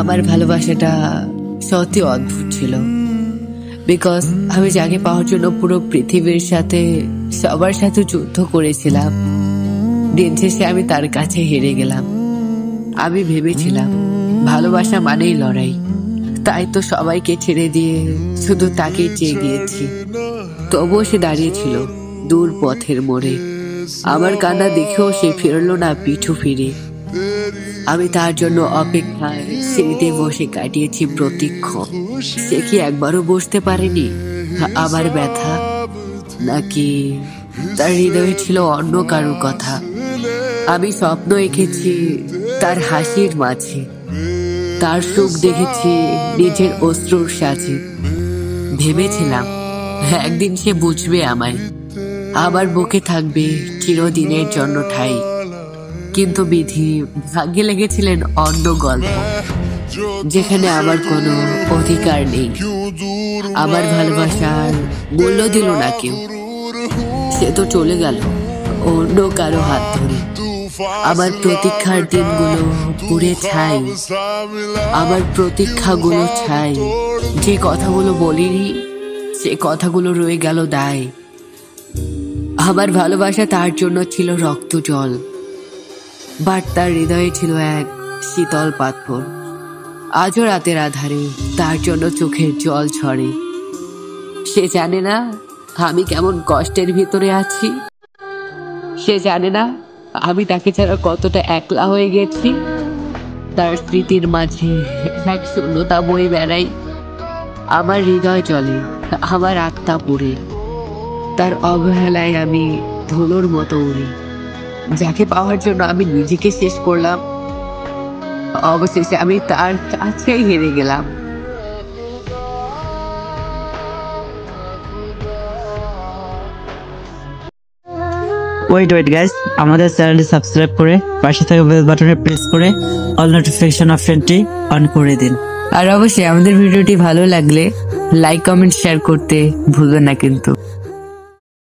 আমার ভালোবাসাটা সত্যি অদ্ভুত ছিল, বিকজ আমি যাকে পাওয়ার জন্য পুরো পৃথিবীর সাথে সবার সাথে যুদ্ধ করেছিলাম, দিন শেষে আমি তার কাছে হেরে গেলাম। আমি ভেবেছিলাম ভালোবাসা মানেই লড়াই, তাই তো সবাইকে ছেড়ে দিয়ে শুধু তাকে চেয়ে গিয়েছি। তবুও সে দাঁড়িয়েছিল দূর পথের মোড়ে। আমার কান্না দেখেও সে ফিরলো না পিছু ফিরে। আমি তার জন্য অপেক্ষায় সিঁড়িতে বসে কাটিয়েছি প্রতীক্ষণ। সে কি একবারও বুঝতে পারেনি আমার ব্যথা, নাকি তার হৃদয়ে ছিল অন্য কারোর কথা? আমি স্বপ্ন এঁকেছি তার হাসির মাঝে, তার সুখ দেখেছি নিজের অশ্রুর সাজে। ভেবেছিলাম একদিন সে বুঝবে আমায়, আমার বুকে থাকবে চিরদিনের জন্য ঠাই। কিন্তু বিধি ভাগ্যে লেগেছিলেন অন্য গল্প, যেখানে আমার কোনো অধিকার নেই। আমার ভালোবাসার মূল্য দিল না কেউ, সে তো চলে গেল অন্য কারো হাত ধরে। আমার প্রতীক্ষার দিনগুলো পুড়ে ছাই, আমার প্রতীক্ষাগুলো ছাই। যে কথাগুলো বলিনি সে কথাগুলো রয়ে গেল দায়। আমার ভালোবাসা তার জন্য ছিল রক্ত জল, বাট তার হৃদয়ে ছিল এক শীতল পাথর। আজও রাতের আধারে তার জন্য চোখের জল ঝরে। সে জানে না আমি কেমন কষ্টের ভিতরে আছি, সে জানে না আমি তাকে ছাড়া কতটা একলা হয়ে গেছি। তার স্মৃতির মাঝে এক শূন্যতা বয়ে বেড়াই। আমার হৃদয় চলে, আমার আত্মা পুড়ে। তার অবহেলায় আমি ধুলোর মতো উড়ি। যাকে পাওয়ার জন্য আমি নিজেকে শেষ করলাম, অবশেষে আমি তার কাছেই হেরে গেলাম। ওয়েট গাইস, আমাদের চ্যানেলটি সাবস্ক্রাইব করে পাশে থাকা বেল বাটনে প্রেস করে অল নোটিফিকেশন অপশনটি অন করে দিন। আর অবশ্যই আমাদের ভিডিওটি ভালো লাগলে লাইক, কমেন্ট, শেয়ার করতে ভুলবেন না কিন্তু।